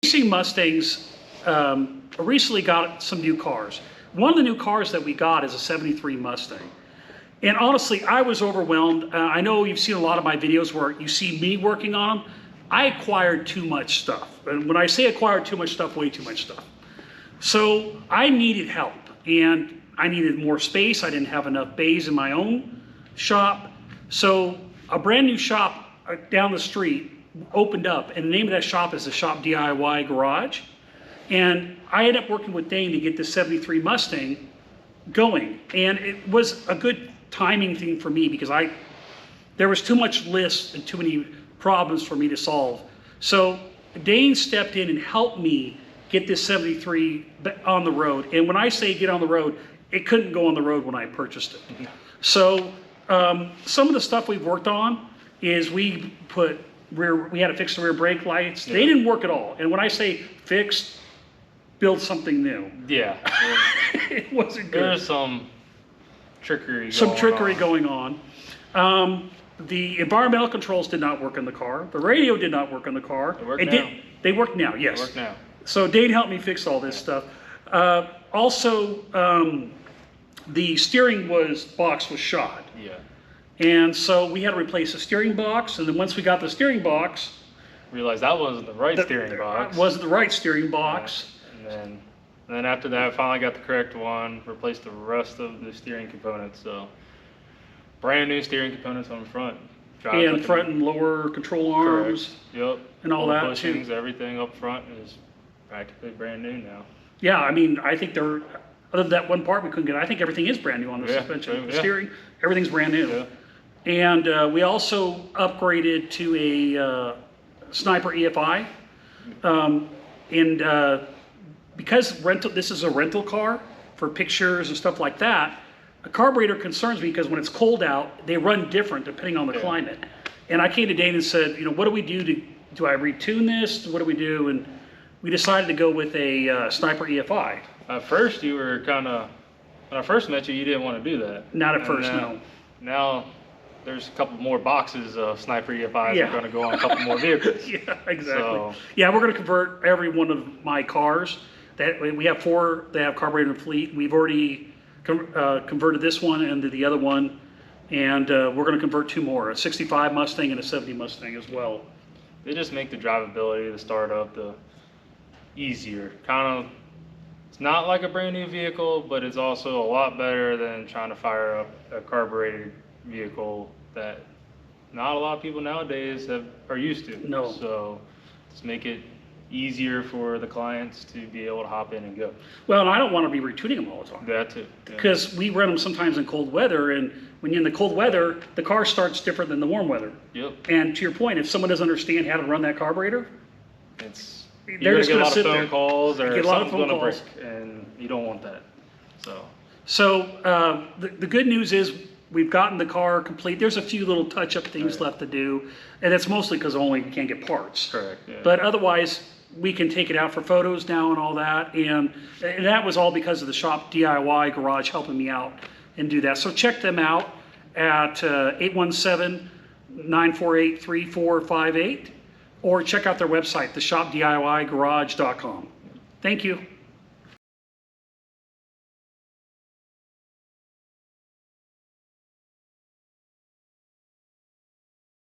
Chasing Mustangs recently got some new cars. One of the new cars that we got is a 73 Mustang. And honestly, I was overwhelmed. I know you've seen a lot of my videos where you see me working on them. I acquired too much stuff. And when I say acquired too much stuff, way too much stuff. So I needed help, and I needed more space. I didn't have enough bays in my own shop. So a brand new shop down the street opened up, and the name of that shop is the Shop DIY Garage. And I ended up working with Dain to get this 73 Mustang going. And it was a good timing thing for me because there was too much list and too many problems for me to solve. So Dain stepped in and helped me get this 73 on the road. And when I say get on the road, it couldn't go on the road when I purchased it. Mm-hmm. So some of the stuff we've worked on is we had to fix the rear brake lights. Yeah. They didn't work at all. And when I say fixed, build something new. Yeah. It wasn't good. There's some trickery going on. The environmental controls did not work in the car. The radio did not work in the car. They work now, yes. They work now. So Dain helped me fix all this stuff. Also, the steering box was shot. Yeah. And so we had to replace the steering box. And then once we got the steering box, realized that wasn't the right steering box. Wasn't the right steering box. Yeah. And then after that, I finally got the correct one, replaced the rest of the steering components. So brand new steering components on the front. And front and lower control arms. Correct. Yep. And all that bushings, too. Everything up front is practically brand new now. Yeah, I mean, I think other than that one part we couldn't get, I think everything is brand new on the suspension. The steering, everything's brand new. Yeah. And we also upgraded to a Sniper EFI. Because this is a rental car for pictures and stuff like that, a carburetor concerns me because when it's cold out, they run different depending on the climate. And I came to Dain and said, what do we do? Do I retune this? What do we do? And we decided to go with a Sniper EFI. At first, you were when I first met you didn't want to do that. Not at first, no. Now, there's a couple more boxes of Sniper EFIs that are going to go on a couple more vehicles. Yeah, exactly. So, yeah, we're going to convert every one of my cars. We have 4 that have carburetor in the fleet. We've already converted this one into the other one, and we're going to convert 2 more, a 65 Mustang and a 70 Mustang as well. They just make the drivability, the startup, easier. It's not like a brand new vehicle, but it's also a lot better than trying to fire up a carbureted vehicle that not a lot of people nowadays are used to. No. So just make it easier for the clients to be able to hop in and go. Well, and I don't want to be retuning them all the time. That too. Because we run them sometimes in cold weather, and when you're in the cold weather, the car starts different than the warm weather. Yep. And to your point, if someone doesn't understand how to run that carburetor, they're just going to get a lot of phone calls, or something's going to break, calls. And you don't want that. So the good news is we've gotten the car complete. There's a few little touch-up things left to do, and it's mostly because we can't get parts. Correct. Yeah. But otherwise, we can take it out for photos now and all that, and that was all because of the Shop DIY Garage helping me out and do that. So check them out at 817-948-3458, or check out their website, theshopdiygarage.com. Thank you.